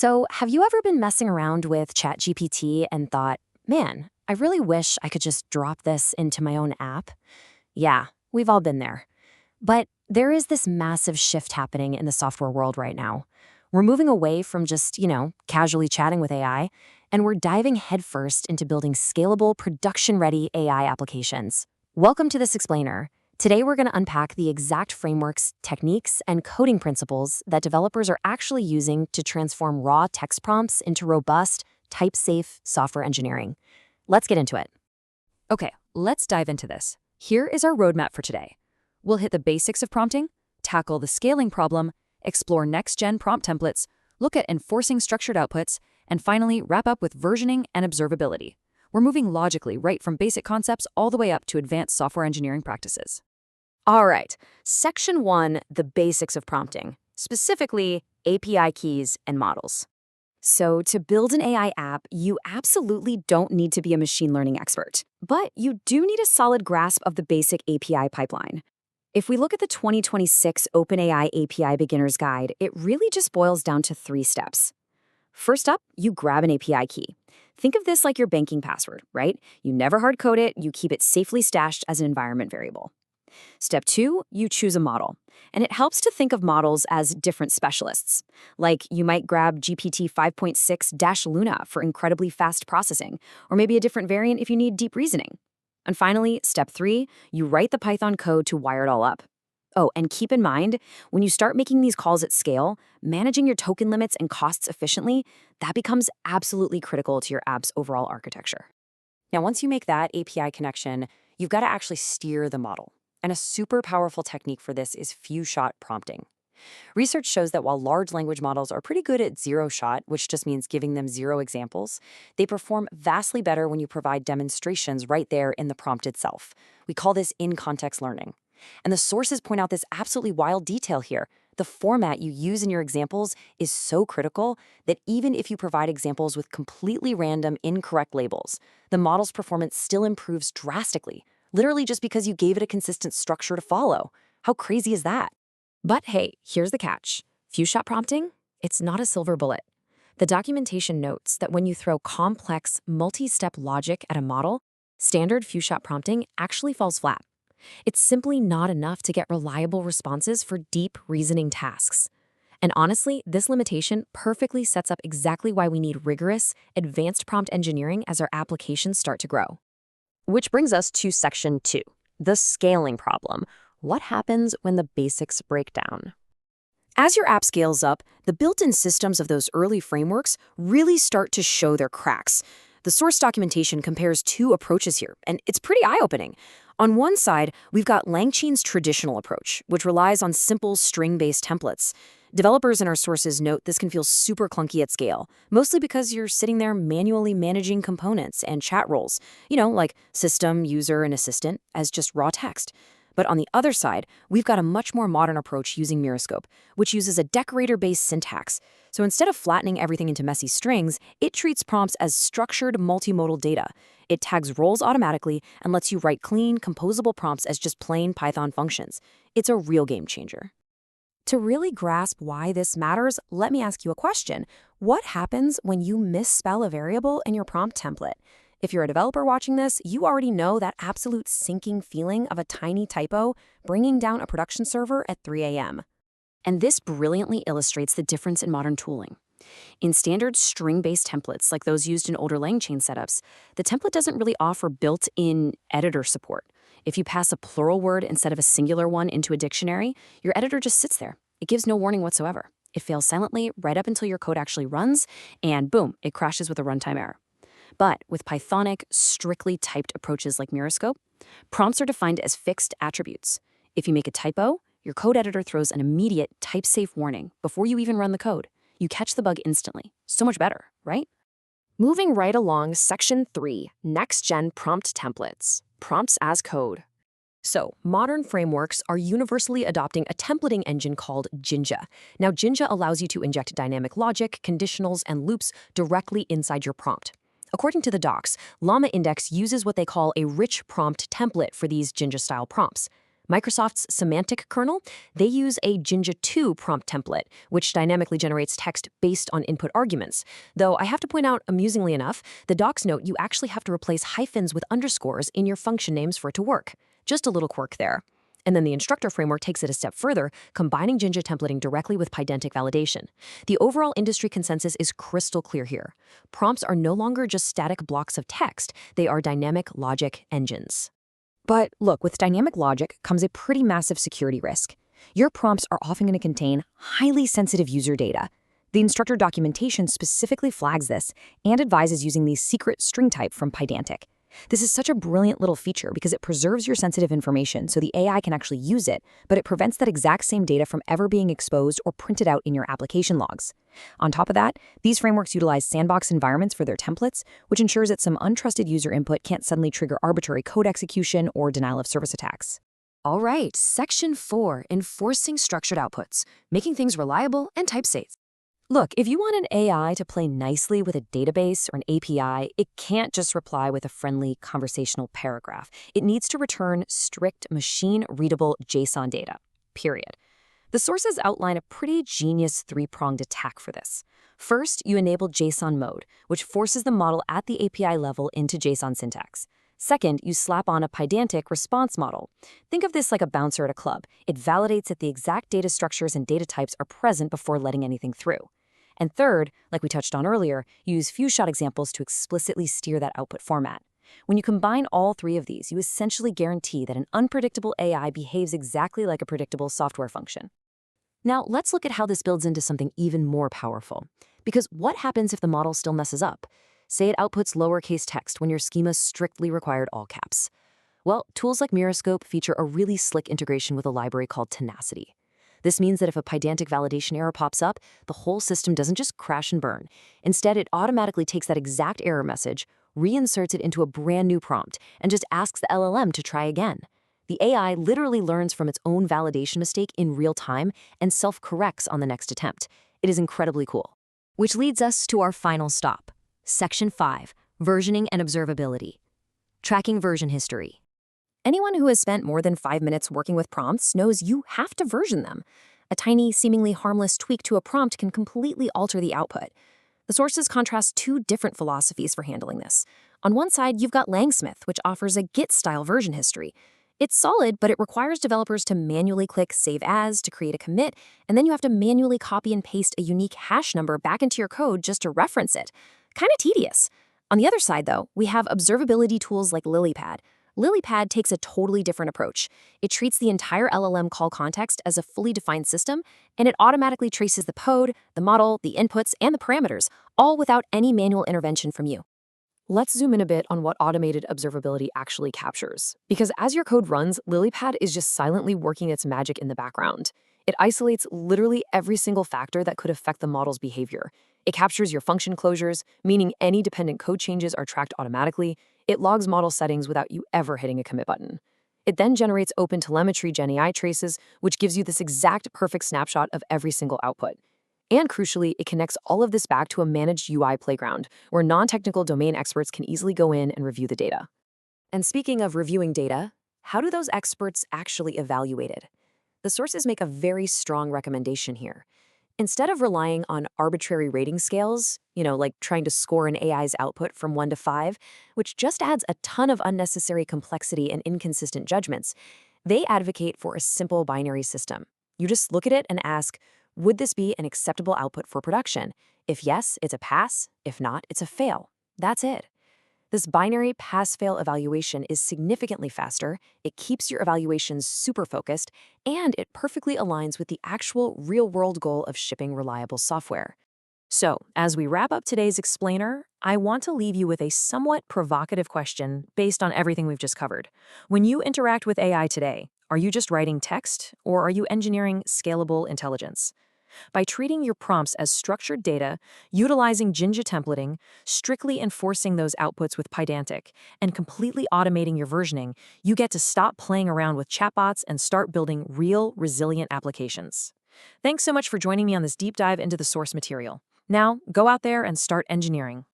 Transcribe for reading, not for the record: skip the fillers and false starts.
So, have you ever been messing around with ChatGPT and thought, man, I really wish I could just drop this into my own app? Yeah, we've all been there. But there is this massive shift happening in the software world right now. We're moving away from just, casually chatting with AI, and we're diving headfirst into building scalable, production ready AI applications. Welcome to This Explainer. Today, we're going to unpack the exact frameworks, techniques, and coding principles that developers are actually using to transform raw text prompts into robust, type-safe software engineering. Let's get into it. Okay, let's dive into this. Here is our roadmap for today. We'll hit the basics of prompting, tackle the scaling problem, explore next-gen prompt templates, look at enforcing structured outputs, and finally wrap up with versioning and observability. We're moving logically right from basic concepts all the way up to advanced software engineering practices. All right, Section 1, the basics of prompting, specifically API keys and models. So to build an AI app, you absolutely don't need to be a machine learning expert, but you do need a solid grasp of the basic API pipeline. If we look at the 2026 OpenAI API Beginner's Guide, it really just boils down to 3 steps. First up, you grab an API key. Think of this like your banking password, right? You never hard code it, you keep it safely stashed as an environment variable. Step 2, you choose a model. And it helps to think of models as different specialists. Like you might grab GPT 5.6-Luna for incredibly fast processing, or maybe a different variant if you need deep reasoning. And finally, step 3, you write the Python code to wire it all up. Oh, and keep in mind, when you start making these calls at scale, managing your token limits and costs efficiently, that becomes absolutely critical to your app's overall architecture. Now, once you make that API connection, you've got to actually steer the model. And a super powerful technique for this is few-shot prompting. Research shows that while large language models are pretty good at zero-shot, which just means giving them 0 examples, they perform vastly better when you provide demonstrations right there in the prompt itself. We call this in-context learning. And the sources point out this absolutely wild detail here. The format you use in your examples is so critical that even if you provide examples with completely random, incorrect labels, the model's performance still improves drastically, literally just because you gave it a consistent structure to follow. How crazy is that? But hey, here's the catch. Few-shot prompting? It's not a silver bullet. The documentation notes that when you throw complex, multi-step logic at a model, standard few-shot prompting actually falls flat. It's simply not enough to get reliable responses for deep reasoning tasks. And honestly, this limitation perfectly sets up exactly why we need rigorous, advanced prompt engineering as our applications start to grow. Which brings us to Section 2, the scaling problem. What happens when the basics break down? As your app scales up, the built-in systems of those early frameworks really start to show their cracks. The source documentation compares 2 approaches here, and it's pretty eye-opening. On one side, we've got LangChain's traditional approach, which relies on simple string-based templates. Developers in our sources note this can feel super clunky at scale, mostly because you're sitting there manually managing components and chat roles, like system, user, and assistant, as just raw text. But on the other side, we've got a much more modern approach using Mirascope, which uses a decorator-based syntax. So instead of flattening everything into messy strings, it treats prompts as structured multimodal data. It tags roles automatically and lets you write clean, composable prompts as just plain Python functions. It's a real game changer. To really grasp why this matters, let me ask you a question. What happens when you misspell a variable in your prompt template? If you're a developer watching this, you already know that absolute sinking feeling of a tiny typo bringing down a production server at 3 a.m. And this brilliantly illustrates the difference in modern tooling. In standard string-based templates like those used in older LangChain setups, the template doesn't really offer built-in editor support. If you pass a plural word instead of a singular one into a dictionary, your editor just sits there. It gives no warning whatsoever. It fails silently right up until your code actually runs, and boom, it crashes with a runtime error. But with Pythonic, strictly typed approaches like Mirascope, prompts are defined as fixed attributes. If you make a typo, your code editor throws an immediate type-safe warning before you even run the code. You catch the bug instantly. So much better, right? Moving right along, Section 3, Next-Gen Prompt Templates, Prompts as Code. So, modern frameworks are universally adopting a templating engine called Jinja. Now, Jinja allows you to inject dynamic logic, conditionals, and loops directly inside your prompt. According to the docs, Llama Index uses what they call a rich prompt template for these Jinja-style prompts. Microsoft's semantic kernel, they use a Jinja 2 prompt template, which dynamically generates text based on input arguments. Though I have to point out, amusingly enough, the docs note you actually have to replace hyphens with underscores in your function names for it to work. Just a little quirk there. And then the instructor framework takes it a step further, combining Jinja templating directly with Pydantic validation. The overall industry consensus is crystal clear here. Prompts are no longer just static blocks of text, they are dynamic logic engines. But look, with dynamic logic comes a pretty massive security risk. Your prompts are often going to contain highly sensitive user data. The instructor documentation specifically flags this and advises using the secret string type from Pydantic. This is such a brilliant little feature because it preserves your sensitive information so the AI can actually use it, but it prevents that exact same data from ever being exposed or printed out in your application logs. On top of that, these frameworks utilize sandbox environments for their templates, which ensures that some untrusted user input can't suddenly trigger arbitrary code execution or denial of service attacks. All right, Section 4, Enforcing Structured Outputs, making things reliable and type-safe. Look, if you want an AI to play nicely with a database or an API, it can't just reply with a friendly conversational paragraph. It needs to return strict machine-readable JSON data, period. The sources outline a pretty genius three-pronged attack for this. First, you enable JSON mode, which forces the model at the API level into JSON syntax. Second, you slap on a Pydantic response model. Think of this like a bouncer at a club. It validates that the exact data structures and data types are present before letting anything through. And third, like we touched on earlier, you use few-shot examples to explicitly steer that output format. When you combine all three of these, you essentially guarantee that an unpredictable AI behaves exactly like a predictable software function. Now, let's look at how this builds into something even more powerful. Because what happens if the model still messes up? Say it outputs lowercase text when your schema strictly required all caps. Well, tools like Mirascope feature a really slick integration with a library called Tenacity. This means that if a Pydantic validation error pops up, the whole system doesn't just crash and burn. Instead, it automatically takes that exact error message, reinserts it into a brand new prompt, and just asks the LLM to try again. The AI literally learns from its own validation mistake in real time and self-corrects on the next attempt. It is incredibly cool. Which leads us to our final stop. Section 5, Versioning and Observability. Tracking version history. Anyone who has spent more than 5 minutes working with prompts knows you have to version them. A tiny, seemingly harmless tweak to a prompt can completely alter the output. The sources contrast two different philosophies for handling this. On one side, you've got Langsmith, which offers a Git-style version history. It's solid, but it requires developers to manually click Save As to create a commit, and then you have to manually copy and paste a unique hash number back into your code just to reference it. Kind of tedious. On the other side, though, we have observability tools like LilyPad. LilyPad takes a totally different approach. It treats the entire LLM call context as a fully defined system, and it automatically traces the code, the model, the inputs, and the parameters, all without any manual intervention from you. Let's zoom in a bit on what automated observability actually captures. Because as your code runs, LilyPad is just silently working its magic in the background. It isolates literally every single factor that could affect the model's behavior. It captures your function closures, meaning any dependent code changes are tracked automatically. It logs model settings without you ever hitting a commit button. It then generates OpenTelemetry GenAI traces, which gives you this exact perfect snapshot of every single output. And crucially, it connects all of this back to a managed UI playground, where non-technical domain experts can easily go in and review the data. And speaking of reviewing data, how do those experts actually evaluate it? The sources make a very strong recommendation here. Instead of relying on arbitrary rating scales, like trying to score an AI's output from 1 to 5, which just adds a ton of unnecessary complexity and inconsistent judgments, they advocate for a simple binary system. You just look at it and ask, would this be an acceptable output for production? If yes, it's a pass. If not, it's a fail. That's it. This binary pass-fail evaluation is significantly faster, it keeps your evaluations super focused, and it perfectly aligns with the actual real-world goal of shipping reliable software. So, as we wrap up today's explainer, I want to leave you with a somewhat provocative question based on everything we've just covered. When you interact with AI today, are you just writing text, or are you engineering scalable intelligence? By treating your prompts as structured data, utilizing Jinja templating, strictly enforcing those outputs with Pydantic, and completely automating your versioning, you get to stop playing around with chatbots and start building real, resilient applications. Thanks so much for joining me on this deep dive into the source material. Now, go out there and start engineering.